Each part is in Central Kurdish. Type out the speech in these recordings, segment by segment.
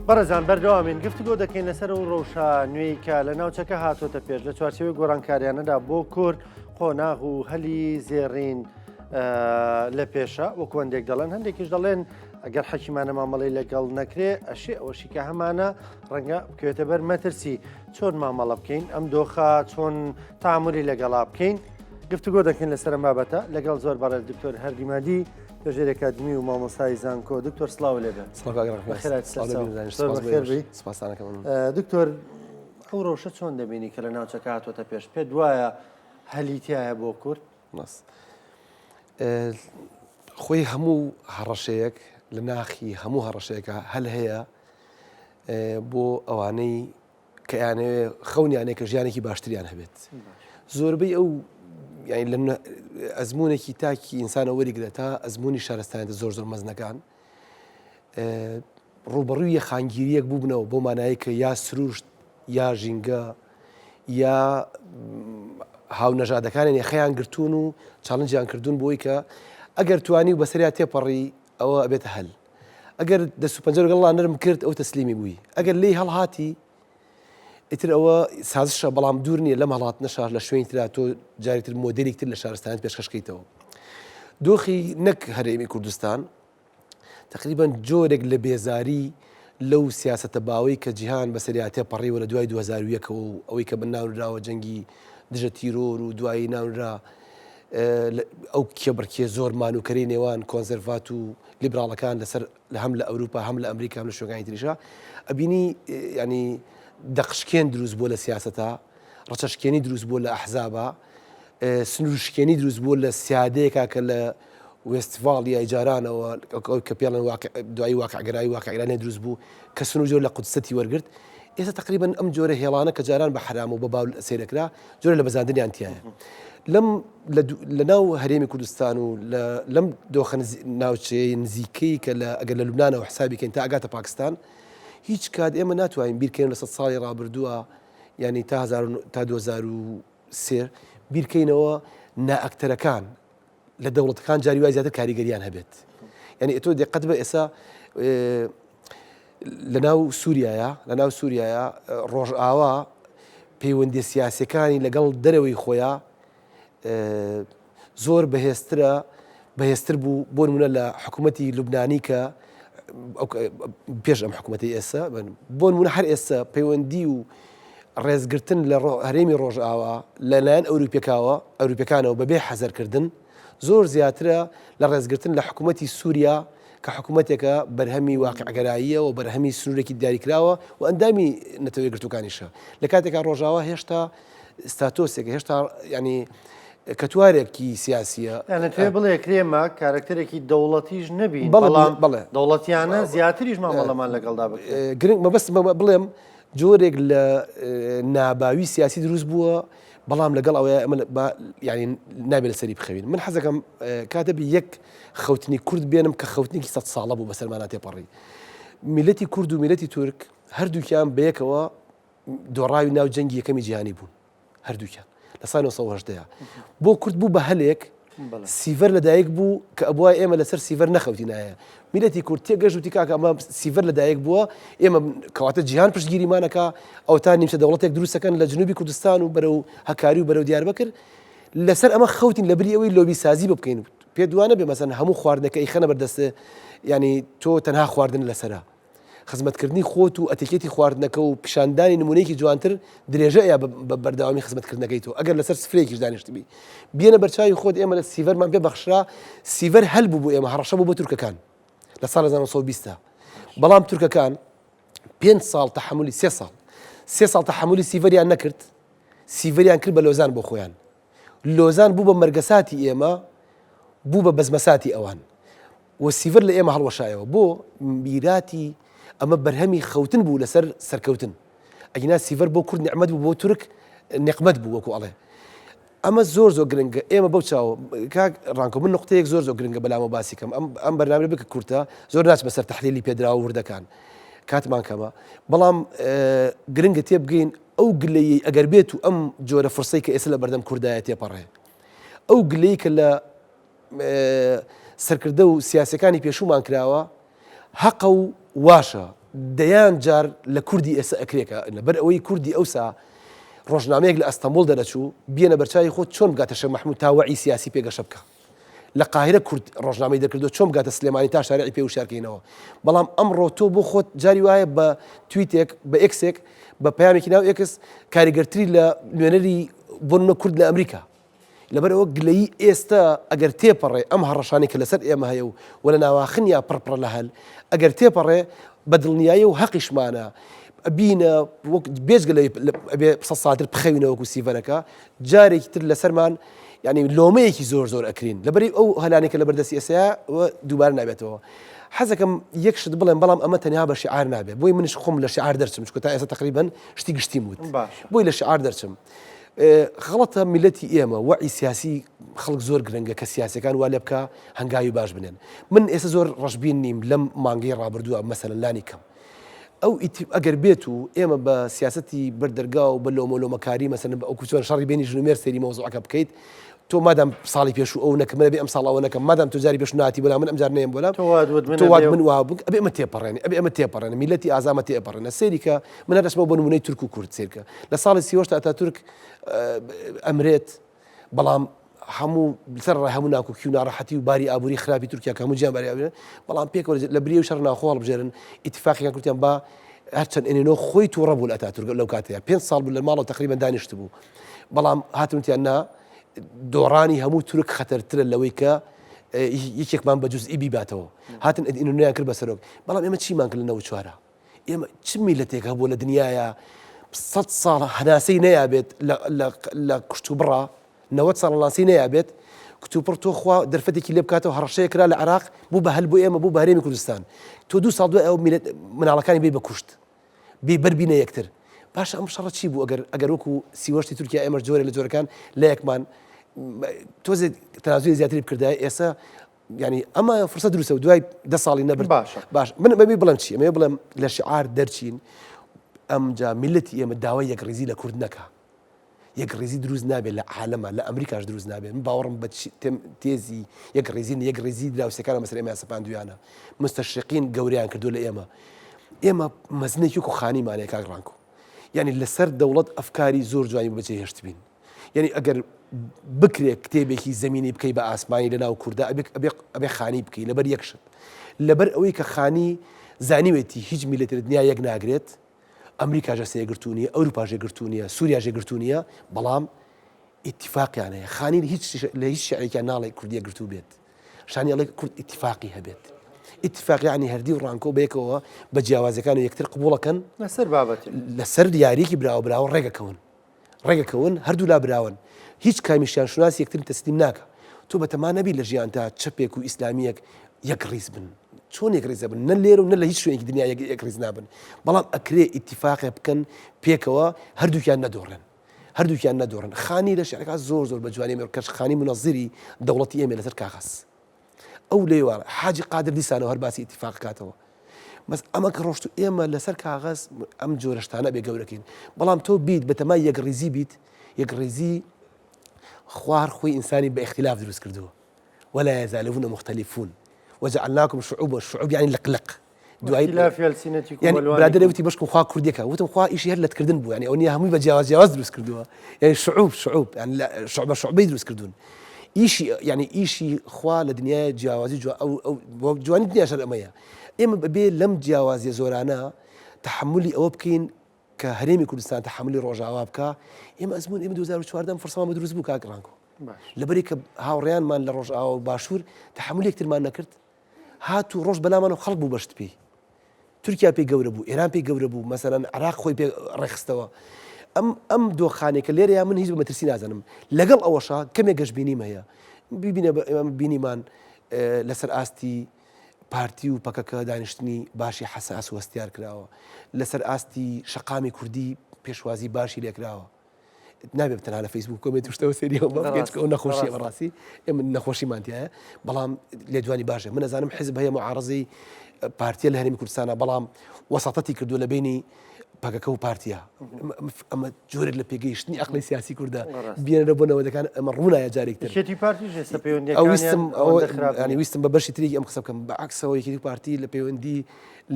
بەڕێزان بەردەوامین گفتگۆ دەکەین لەسەر و ڕەوشە نوێی کە لە ناوچەکە هاتۆتە پێش لە چوارچێوەی گۆڕانکاریانەدا بۆ کورد قۆناغ و هەلی زێڕین لە پێشە وەکو هەندێک دەڵێن هەندێکیش دەڵێن ئەگەر حەکیمانە مامەڵەی لەگەڵ نەکرێ ئەشێ ئەوەشی کە هەمانە ڕەنگە بکوێتە بەر مەترسی چۆن مامەڵە بکەین ئەم دۆخە چۆن تاموری لەگەڵا بکەین گفتگۆ دەکەین لەسەر ئەم بابەتە لەگەڵ زۆر بەڕێز دکتۆر هەردیمادی توێژێر ئەکادمی و مامۆستای زانکۆ دکتۆر سڵاو لێبێ دکتۆر ئەو ڕەوشە چۆن دەبینی کە لە ناوچەکە هاتوۆتە پێش پێت وایە هەلیتیایە بۆ کورد خۆی هەموو هەڕەشەیەک لە ناخی هەموو هەڕەشەیەەکە هەل هەیە بۆ ئەوانەی کە یانەوێ خەونیانەیە کە ژیانێکی باشتریان هەبێت زۆربەی ئەو ئەزمونێکی تاکی ئینسانە وەریگرێت تا ئەزمموی شارستانێتە زۆر زۆر مەزنەکان ڕوبەڕووی خانگیریەک بووبنەوە بۆ مانایی کە یا سروشت یا ژینگە یا هاو نەژادەکانیان یخەیان گرتوون و چاڵنجیان کردوون بۆی کە ئەگەر توانی و بەسەریا تێپەڕی ئەوە ئەبێتە هەل ئەگەر دەست و پەنجەر گەڵا نرم کرد ئەو تەسلیمی بووی ئەگەر لی هەڵهاتی ئیتر ئەوە سازشە بەڵام دوور نییە لەم هەڵات نەشار لە شوێنی ترا تۆ جارێتتر مۆدلێکتر لە شارستانت پێشکەشکەیتەوە دۆخی نەک هەرێمی کوردستان تقریبان جۆرێک لە بێزاری لەو سیاسەتە باوەی کە جیهان بەسەریا تێپەڕیوە لە دوای 2001ەوە و ئەوەی کە بناونراوە جەنگی دژە تیرۆر و دوایی ناونرا ئەو کێبڕکێ زۆر مانوکەری نێوان کۆنسەرڤات و لیبراڵەکان لەسەر هەم لە ئەوروپا هەم لە ئەمریکا لە شوێنگانی تریشا ئەبینی ینی دەقشکێن دروست بۆ لە سیاسەتە ڕەچەشکێنی دروست بۆ لە ئەحزابە سنوورشکێنی دروست بۆ لە سیادەیەکە کە لە وێستڤاڵی ئەیجارانەوە کە پێڵەن دوایی واقعگرایی واقعگرانی دروست بوو کە سنوور لە قودسەتی وەرگرت ئێستا تقریبا ئەم جۆرە هێڵانە کە جاران بە حرام و بە باو سیرەکرا جۆرە لە بەزاندنیان تایە لە ناو هەرێمی کوردستان و لەم دۆخە ناوچەیە نزیکەی کە ئەگەر لە لوبنانەوە حسابیکەین تا ئەگاتە پاکستان هیچ کات ئێمە ناتوانین بیرکەین لە 100 ساڵی ڕابردووە ینی تا 2003 بیرکەینەوە نائەکتەرەکان لە دەوڵەتەکان جاری وای زیاتر کاریگەریان هەبێت ینی تۆ دقت بە ئێستا لە ناو سووریایە ڕۆژئاوا پەیوەندی سیاسەکانی لەگەڵ دەرەوەی خۆیان زۆر بەهێزتر بوو بۆ نمونە لە حکوومەتی لوبنانی کە پێش ئەم حکوومەتی ئێستا بۆ نمونە هەر ئێستا پەیوەندی و ڕێزگرتن لە هەرێمی ڕۆژئاوا لەلایەن ئەوروپیەکانەوە بەبێ حەزەرکردن زۆر زیاترە لە ڕێزگرتن لە حکوومەتی سووریا کە حکوومەتێکە بەرهەمی واقعگەراییە و بەرهەمی سنوورێکی دیاریکراوە و ئەندامی نەتەوەی گرتوەکانیشە لە کاتێکا ڕۆژاوا هێشتا ستاتۆسێکە هێشتا ینی کەتوارێکی سیاسیە توێ بڵێ کرێمە کارکتەرێکی دەوڵەتیش نەبی بەڵام دەوڵەتیانە زیاتریش مامەڵەمان لەگەڵدا گرنگ مەبەست بڵێم جۆرێک لە ناباوی سیاسی دروست بووە بەڵام لەگەڵ ئەوەیە ئەمە ینی نابێت لەسەری بخەوین من حەزەکەم کاتەبی یەک خەوتنی کورد بێنم کە خەوتنێکی 100 ساڵە بوو بەسەرمانە تێپەڕی میلەتی کورد و میلەتی تورک هەردووکیان بەیەکەوە دۆڕاوی ناو جەنگی یەکەمی جیهانی بوون هەردووکیان لە سای 1970 بۆ کورد بوو بە هەلێک سیڤەر لەدایک بوو کە ئەبووە ئێمە لەسەر سیڤەر نەخەوتینایە میلەتی کورد تێگەشت وتی کاکە ئەمە سیڤەر لەدایک بووە ئێمە کەواتە جیهان پشتگیریمانەکە ئەو تا نیمچە دەوڵەتێک دروستەکەن لە جنوبی کوردستان و بەرەو هەکاری و بەرەو دیاربەکر لەسەر ئەمە خەوتین لەبری ئەوەی لۆبی سازی بە بکەین پێ دوانە بێ مەسەن هەموو خواردنەکە ئیخەنە بەردەستێ ینی تۆ تەنها خواردن لەسەرە خزمەتکردنی خۆت و ئەتیکێتی خواردنەکە و پیشاندانی نمونەیەکی جوانتر درێژەیە بە بەردەوامی خزمەتکردنەکەی تۆ ئەگەر لەسەر سفرەیەکیش دانیشتبی بێنە بەرچاوی خۆت ئێمە لە سیڤەرمان پێ بەخشرا سیڤەر هەل بوو بۆ ئێمە هەڕەشە بوو بە تورکەکان لە ساڵ 1920 بەڵام تورکەکان 5 ساڵ تەحملی 3 ساڵ تەحملی سیڤەریان نەکرد سیڤەریان کرد بە لۆزان بۆ خۆیان لۆزان بوو بە مەرگەساتی ئێمە بوو بە بەزمەساتی ئەوان و سیڤەر لە ئێمە هەڵوەشایەوە بۆ میراتی ئەمە بەرهەمی خەوتن بوو لەسەر سەرکەوتن ئەگینا سیڤەر بۆ کورد نعمەت بوو بۆ تورک نقمەت بوو وەکو ئەڵێ ئەمە زۆر گرنگە ئێمە بەو چاوە کاک ڕانکۆ من نقطەیەک زۆر گرنگە بەلامە باسی کەم ئەم بەرنامە بکە کورتە زۆر ناچ بەسەر تەحلیلی پێدراوە وردەکان کاتمان کەمە بەڵام گرنگە تێبگەین ئەو گلەیە ئەگەر بێت و ئەم جۆرە فرسەی کە ئێستا لە بەردەم کوردایە تێپەڕێ ئەو گلەی کە لە سەرکردە و سیاسەکانی پێشومان کراوە حەقە و واشە دەیان جار لە کوردی ئێستا ئەکرێکە لەبەر ئەوەی کوردی ئەوسا ڕۆژنامەیەک لە ئەستەمبول دەرەچوو بێنە بەرچاوی خۆت چۆن بگاتە شێخ مەحموود تا وەعی سیاسی پێگەشە بکە لە قاهرە کورد ڕۆژنامەی دەکردو چۆن بگاتە سلێمانی تا شارعی پێ وشارکەینەوە بەڵام ئەمڕۆ تۆ بۆ خۆت جاری وایە بە تویتێک بە ئێکسێک بە پەیامێکی ناو ئێکس کاریگەرتری لە نوێنەری بۆنە کورد لە ئەمریکا لەبەر ئەوە گلەیی ئێستا ئەگەر تێپەڕێ ئەم هەڕەشانی کە لەسەر ئێمە هەیە و وە لە ناواخنیا پڕپڕ لە هەل ئەگەر تێپەڕێ بە دڵنیایی و حەقیشمانە بینە وەک بێژگە لە ساتر بخەوینەوەکو سیڤەرەکە جارێکی تر لەسەرمان ینی لۆمەیەکی زۆر ئەکرین لەبەری ئەو هەلانێکە لە بەردەستی ئێسیا دووبارە نابێتەوە حەزەکەم یەکشت بڵێن بەڵام ئەمە تەنیا بە شعار نابێت بۆی منش خۆم لە شعار دەرچم چکە تا ئێستا تقریبا شتی گشتیم وت بۆی لە شعار دەرچم خەڵەتە میلەتی ئێمە وەعی سیاسی خەڵک زۆر گرنگە کە سیاسەکان وا لێ بکە هەنگاوی باش بنێن من ئێستا زۆر ڕەشبین نیم لەم مانگەی ڕابردووە مەسەلەن لانی کەم ئەو ئەگەر بێت و ئێمە بە سیاسەتی بەردەرگا و بە لۆمەکاری مەسەن ئەو کوچۆن شەڕی بینی ژنومێر سەری مەوزوعەکە بکەیت تۆ مادام ساڵی پێش و ئەو نەکەمە بێ ئەم ساڵەوە نەکەم مادام تۆ جاری پێش ناتی بەلا من ئەمجار نەیەم بۆلا تۆوات من وا بوو ئەبێ ئەمە تێپەڕێنێ ئەبێ ئەمە تێپەڕێنە میلەتی ئازامە تێپەڕێنە سێریکە من هەردەچمە بۆ نمونەی تورک و کورد سێرکە لە ساڵی 38 تا تورک ئەمرێت بەڵام هەموو سەر هەموو ناکوکی و ناڕەحەتی و باری ئابووری خراپی تورکیا کە هەموو جیان باری ئابووری بەڵام پێکەوە لە بری و شەڕ ناخۆڵ بژێرن ئیتفاقیان کورتیان با هەرچەند ئێنێنەوە خۆی تووڕە بوو لە ئەتاتورک لەو کاتەیە 5 ساڵ بوو لە ماڵەوە تقریبا دانیشت بوو بەڵام هاتونتیان نا دۆڕانی هەموو تورک خەتەرترە لەوەی کە یەکێکمان بە جوزئی بیباتەوە هاتن ئینۆنیان کرد بەسەرۆک بەڵام ئێمە چیمان کرد لەنەوە چوارە ئێمە چ میلەتێک هەبوو لە دنیاە 100 ساڵ هەناسەی نەیابێت لە کشت و بڕا 90 ساڵ لانسی نەیابێت کتوپڕ تۆ خوا دەرفەتێکی لێ بکاتەوە هەڕەشەیە کرا لە عێراق بوو بە هەل بۆ ئێمە بوو بە هەرێمی کوردستان تۆ 2 ساڵ دوای ئەو مناڵەکانی بێ بە کوشت بێ بەربینە یەکتر باش ئەم شەڕە چی بوو ئەگەر وەکو سیوەشتی تورکیا ئێمە جۆرە لە جۆرەکان لە یەکمان تۆزێت تەنازوی زیاتری بکردای ئێستا ینی ئەمە فرسە دروستە و دوای 10 ساڵی نەبرد باش من ئەمەی بڵم چی ئەمێ بڵم لە شعار دەرچین ئەمجا میلەتی ئێمە داوای یەکڕێزی لە کورد نەکە یەکڕێزی دروست نابێت لە عالەمە لە ئەمریکاش دروست نابێت من باوەڕم بە تێزی یەکڕێزی دراوسەکانە مەسەر ئێمە سەپاندویانە مستەشرقین گەوریان کردو لە ئێمە مەزنێکی و خانیمانەیە کاگڕانکو یعنی لەسەر دەوڵەت ئەفکاری زۆر جوانی بەجێ هێشت بین یعنی ئەگەر بکرێت کتێبێکی زمینی بکەی بە ئاسمانی لە ناو کووردا ئەبێ خانی بکەی لەبەر یەکشت لەبەر ئەوەی کە خانی زانیوێتی هیچ میلەتێک دنیا یەک ناگرێت ئەمریکا ژەسەیە گرتوونیە ئەوروپا ژێگرتوونیە سووریا ژێگرتوونیە بەڵام ئیتیفاقیان هەیە خانی لە هیچ شعرێکیان ناڵێ کوردیە گرتو بێت شانی ئەڵێ کورد ئیتیفاقی هەبێت ئیتفاقیانی هەردی و ڕانکۆ بەیەکەوە بە جیاوازەکان و یەکتر قبوڵەکەن لەسەر بابەت لەسەر دیارێکی براوە ڕێگەکەون هەردوو لا براون هیچ کامیشیان شناسی یەکتر تەسلیم ناکە تۆ بەتەمان نەبی لە ژیان تا چەپێک و ئیسلامیەک یەک ڕیز بن چۆن یەک ڕێزە بن نە لێرە و نە لە هیچ شوێنێکی دنیا یەک ڕیز نابن بەڵام ئەکرێ ئیتیفاقێ بکەن پێکەوە هەردووکیان نەدۆڕن خانی لە شعرەکە زۆر بە جوانی کەش خانی منەزیری دەوڵەتی ئێمە لەسەر کاغەز ئەو لێوارە حاجی قادر دیسانەوە هەر باسی ئیتیفاق کاتەوە بەس ئەمە کە ڕۆشت و ئێمە لەسەر کاغەز ئەم جۆرەشتانە بێ گەورەکەین بەڵام تۆ بیت بەتەمای یەکڕێزی بیت یەکڕێزی خوار خۆی ئینسانی بە اختلاف دروست کردووە ولا يزالون مختلفون وجعلناكم شعوبا الشعوب يعني لقلق يعني برادر وتي باشكم خوا كرديكا وتم خوا إشي هلا تكردن بو يعني أونيا همي بجواز دروس كردوها يعني شعوب يعني لا شعوب يدرس كردون إشي يعني إشي خوا لدنيا جوازي أو جواني الدنيا شرقمية إما ببي لم جوازي زورانا تحملي أو بكين كهريمي كردستان تحملي روجا بكا إما أزمون إما 2004 فرصة ما بدرس بو كاكرانكو لبريك هاوريان مان لروجا أو باشور تحملي كتير ما نكرت هاتو ڕۆژ بەلامانە خەڵک بوو بەشت پێی تورکیا پێی گەورە بوو ئێران پێی گەورە بوو مەسەلەن عێراق خۆی پێ ڕێخستەوە ئەم دۆخانێکە لێرەیە من هیچ بە مەترسی نازانم لەگەڵ ئەوەشە کەمێک گەشتبینیم هەیە ببینە بینیمان لەسەر ئاستی پارتی و پەکەکە دانیشتنی باشی حەساس وەستیار کراوە لەسەر ئاستی شەقامی کوردی پێشوازی باشی لێکراوە نابێت تەنها لە فەیسبوک کۆمنت شتەوە سێریەوە بەڵکێچکە ئەو نەخۆشیە بەڕاستی ئێمە نەخۆشیمانتیایە بەڵام لێدوانی باشە من ئەزانم حیزب هەیە معارەزەی پارتیە لە هەرێمی کوردستانە بەڵام وەسەتەتی کردو لە بینی پاکەکە و پارتیا ئەمە جۆرێک لە پێگەیشتنی عقلی سیاسی کوردە بێنە بۆنەوەدەکان ئەمە ڕوونایە جارێکتر شێتی پارتیش ئێستا پەیوەندیەکانی ویستم بە بەشی تری ئەم قسە بکەم بەعکسەوە یەکێتی پارتی لە پەیوەندی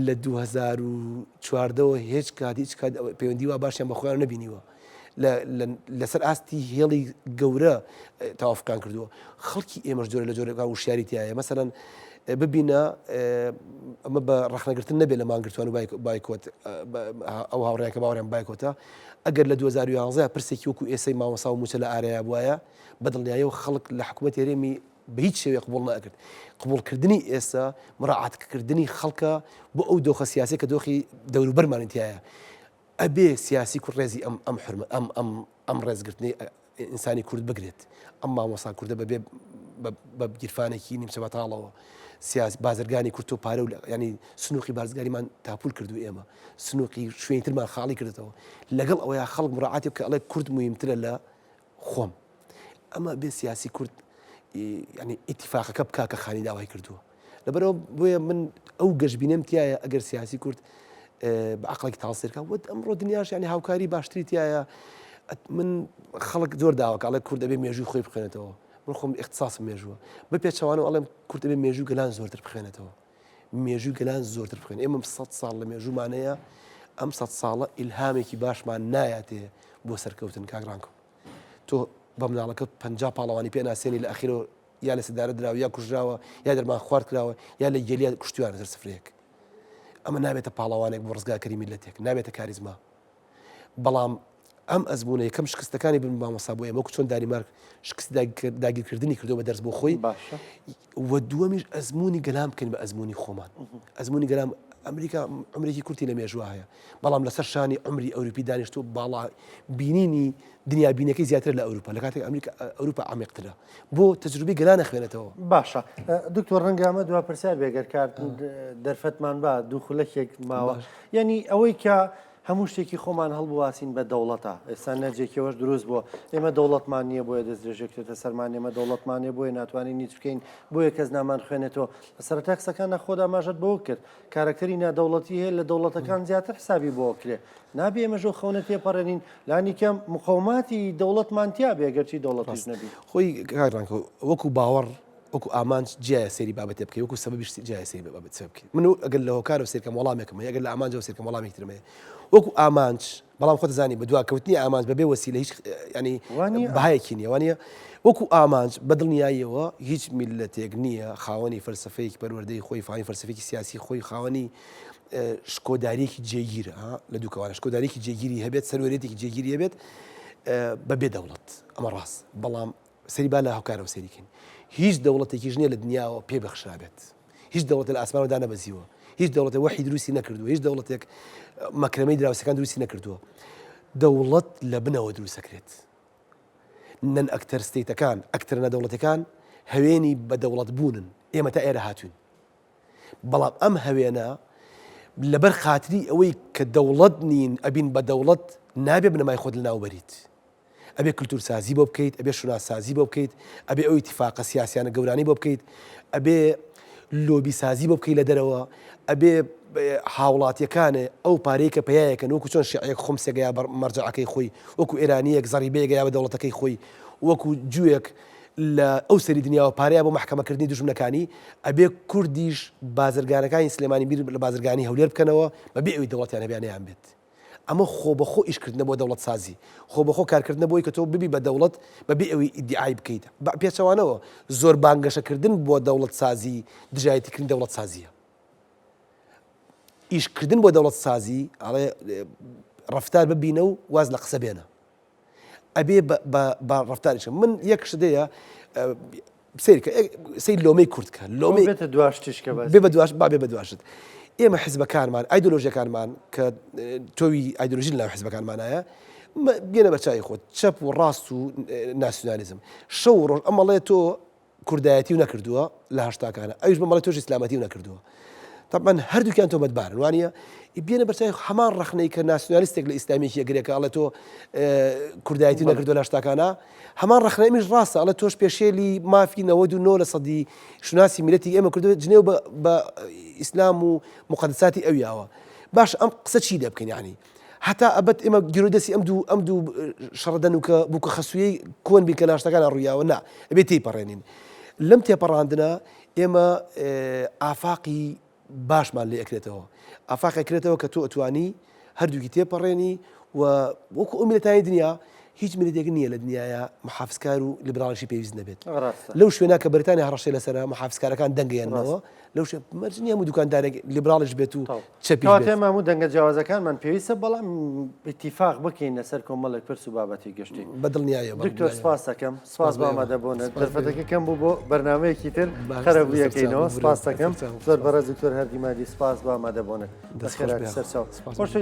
لە 2014ەوە هیچ کات پەیوەندی وا باشیان بە خۆیان نەبینیوە لەسەر ئاستی هێڵی گەورە تەوافقان کردووە خەڵکی ئێمەش جۆرە لە جۆرەکە وشیاریتیایە مەسەرەن ببینە ئەمە بە ڕەخنەگرتن نەبێت لە مانگرتوان و بایکۆت ئەو هاوڕێکە باوەڕیان بایکۆتە ئەگەر لە 2011 پرسێکی وەکو ئێسەی مامەسا و موچە لە ئارەیە بواە بەدڵنیایەوە خەڵک لە حکوومەت هێرێمی بە هیچ شێوێ قبول ناکرد قبولکردنی ئێستا مڕاعاتکردنی خەڵکە بۆ ئەو دۆخە سیاسی کە دۆخی دەوروبەرمانتیایە ئەبێ سیاسی کورد ڕێزی ئەم ڕێزگرتنی ئینسانی کورد بگرێت ئەم مامۆسا کوردە بەبێ بە گیرفانێکی نیمچە بەتاڵەوە بازرگانی کورت و پارە و ینی سنووقی بازرگانیمان تاپول کردو ئێمە سنووقی شوێنترمان خاڵی کردێتەوە لەگەڵ ئەوەیە خەڵک مڕاعاتی بکە ئەڵێ کورد مهمترە لە خۆم ئەمە بێ سیاسی کورد ینی ئیتیفاقەکە بکا کە خانی داوای کردووە لەبەرەوە بۆیە من ئەو گەشتبینەم تایە ئەگەر سیاسی کورد بە عقلێکی تاڵسێرکە ئەمڕۆ دنیاش ینی هاوکاری باشتری تایە من خەڵک زۆر داواکە ئەڵێ کورد دەبێ مێژووی خۆی بخوێنێتەوە من خۆم اختصاسم مێژووە بە پێچەوانەوە ئەڵێم کورد دەبێ مێژوو گەلان زۆرتر بخوێنێتەوە مێژووی گەلان زۆرتر بخوێن ئێمە 100 ساڵ لە مێژوومانەیە ئەم 100 ساڵە ئیلهامێکی باشمان نایاتێ بۆ سەرکەوتن کاگرانکە تۆ بە مناڵەکە 50 پاڵەوانی پێ ناسێنی لە ئەخیرەوە یا لە سەدارە دراوە یا کوژراوە یا دەرمان خوارد کراوە یا لە گەلیا کوشتیوانە زەر سفرەیەک ئەمە نابێتە پاڵەوانێک بۆ ڕزگاکەری میلەتێک نابێتە کاریزما بەڵام ئەم ئەزمونە یەکەم شکستەکانی بن مامۆسا بۆ ئێمە چۆن دانیمارک شکست داگیرکردنی کردو بە دەرس بۆ خۆی و دووەمیش ئەزمموی گەلام بکەین بە ئەزمموی خۆمان ئەزمموی گەلام ئەمریکا عمرێکی کورتی لە مێژوە هەیە بەڵام لەسەر شانی عمری ئەوروپی دانیشتۆ باڵا بینینی دنیا بینەکەی زیاتر لە ئەوروپا لە کاتێک ئەوروپا عمیقترە بۆ تەجروبی گەلان نەخوێنێتەوە باشە دکتۆر ڕەنگامە دوا پرسیار بێگەر کار دەرفەتمان با دوو خولەکێک ماوە یعنی ئەوەی کە هەموو شتێکی خۆمان هەڵبواسین بە دەوڵەتە ئێستا نەرجێکیەوەش دروست بووە ئێمە دەوڵەتمان نییە بۆیە دەستدرێژێکێتە سەرمان ئێمە دەوڵەتمانێ بۆیە ناتوانین نیچ بکەین بۆیە کەس نامان خوێنێتەوە لە سەرەتا قسەکانە خۆدا ماژەت بەوە کرد کارەکەری نادەوڵەتی هەیە لە دەوڵەتەکان زیاتر حسابی بۆ کرێ نابێ ئێمەژۆ خەونە تێپەڕێنین لانی کەم مقاوماتی دەوڵەتمانتیا بێگەرچی دەوڵەتیش نەبی خۆی کاگرانکە وەکو باوەڕ وەکو ئامانج جیای سەیری بابەتێ بکەی وەکو سەبەبیش جیای سەیری بابەت بکەی من ئەگەر لە هۆکارەوە سێرکەم وەڵامێکم ئەگەر لە ئامانجەوە سێرکەم وەڵامێکترمێ وەکو ئامانج بەڵام خۆت زانی بە دواکەوتنی ئامانج بەبێ وەسیلە هیچ ینی بەهایەکی نییە وانە وەکو ئامانج بەدڵنیاییەوە هیچ میلەتێک نییە خاوەنی فەلسفەیەکی پەروەردەی خۆی فاین فەلسفێکی سیاسی خۆی خاوەنی شکۆدارێکی جێگیرە لە دووکەوانە شکۆدارێکی جێگیری هەبێت سەروەرێتێکی جێگیری هەبێت بەبێ دەوڵەت ئەمە ڕاست بەڵام سەری با لە هاوکارەوە سەریکەین هیچ دەوڵەتێکیش نییە لە دنیاوە پێ بەخشرابێت هیچ دەوڵەت لە ئاسمانەوەدا نەبەزیوە هیچ دەوڵەتە وەحی دروستی نەکردووە هیچ دەوڵەتێک مەکرەمەی دراوسەکان دروستی نەکردووە دەوڵەت لە بنەوە دروستەکرێت نەن ئەکتەر ستەیتەکان ئەکتەر نەدەوڵەتەکان هەوێنی بە دەوڵەت بوونن ئێمە تا ئێرە هاتوون بەڵام ئەم هەوێنە لەبەر خاتری ئەوەی کە دەوڵەت نین ئەبین بە دەوڵەت نابێ بنەمای خۆت لە ناوبەریت ئەبێ کللتورسازی بۆ بکەیت ئەبێ شوناسازی بۆ بکەیت ئەبێ ئەو ئیتیفاقە سیاسیانە گەورانی بۆ بکەیت ئەبێ لۆبی سازی بۆ بکەیت لە دەرەوە ئەبێ هاوڵاتیەکانە ئەو پارەی کە پەیەکە وەکو چۆن شیعەیەک خۆمسێگەیا مەرجەعەکەی خۆی وەکو ئێرانیەک زەریبەیەگەیا بە دەوڵەتەکەی خۆی وەکو جوویەک لە ئەو سەری دنیاوە پارەیە بۆ محکەمەکردنی دژمنەکانی ئەبێ کوردیش بازرگانەکانی سلێمانی بیر لە بازرگانی هەولێر بکەنەوە بەبێ ئەوی دەوڵەتیان هەبیانیان بێت ئەمە خۆ بەخۆ ئیشکردنە بۆ دەوڵەت سازی خۆ بەخۆ کارکردنە بۆی کە تۆ ببی بە دەوڵەت بەبێ ئەوی ئیدعای بکەیت پێچەوانەوە زۆر بانگەشەکردن بۆ دەوڵەت سازی دژایەتیکردن دەوڵەت سازیە ئیشکردن بۆ دەوڵەت سازی ئەڵێ ڕەفتار ببینە و واز لە قسە بێنە ئەبێ بە ڕەفتاریش من یەک شتەیە سەی لۆمەی کوردکە لۆمەی بێتە دواشتیشکە بێ بە دواش با بێ بە دواشت ئێمە حیزبەکانمان ئایدۆلۆژیەکانمان کە تۆوی ئایدۆلۆژی لەناو حیزبەکانمانایە بێنە بە چای خۆت چەپ و ڕاست و ناسیۆنالیزم شەو ڕۆژ ئەمەڵێ تۆ کوردایەتی و نەکردووە لە هەشتاکانە ئەویش بمەڵێ تۆش ئیسلامەتی و نەکردووە طبعا هەردووکیان تۆ مەدبارن وانە بێنە بەرچای هەمان ڕەخنەی کە ناسیۆنالیستێک لە ئیسلامیەکی ئەگرێکە ئەڵێ تۆ کوردایەتی نەکردووە لە هەشتاکانە هەمان ڕەخنەیەمیش ڕاستە ئەڵێ تۆش پێشێلی مافی 99% شناسی میلەتی ئێمە کردوێت جنێو بە ئیسلام و مقدساتی ئەویاوە باش ئەم قسە چی لێ بکەین یعنی هەتا ئەبەت ئێمە گیرۆدەسی ئەم دوو شەڕەدەن و کە بووکە خەسوویەی کۆن بین کە لاشتەکان ڕوویاوە نا ئەبێت تێپەڕێنین لەم تێپەڕاندنە ئێمە ئافاقی باشمان لێ ئەکرێتەوە ئافاقەکرێتەوە کە تۆ ئەتوانی هەردووکی تێپەڕێنی و وەکو ئەو میلەتانی دنیا هیچ میلەتێک نییە لە دنیاە محافزکار و لیبراڵیشی پێویست نەبێت لەو شوێنە کە بەریتانیا هەڕەشێ لەسەرە محافزکارەکان دەنگێنەوە لەو مەرجنی هەموو دوکاندارێک لیبراڵش بێت و چەپی هەموو دەنگە جیاوازەکانمان پێویستە بەڵام اتیفاق بکەین لەسەر کۆمەڵێک پرس و بابەتی گەشتی بەدڵنیایە دکتۆر سپاس دەکەم سپاس بە ئامادەبوونت دەرفەتەکە کەم بوو بۆ بەرنامەیەکی تر خەرەبوویەکەینەوە سپاس دەکەم زۆر بەڕێز دکتۆر هەردیمادی سپاس بە ئامادەبوونت بەخێرات سەرچاو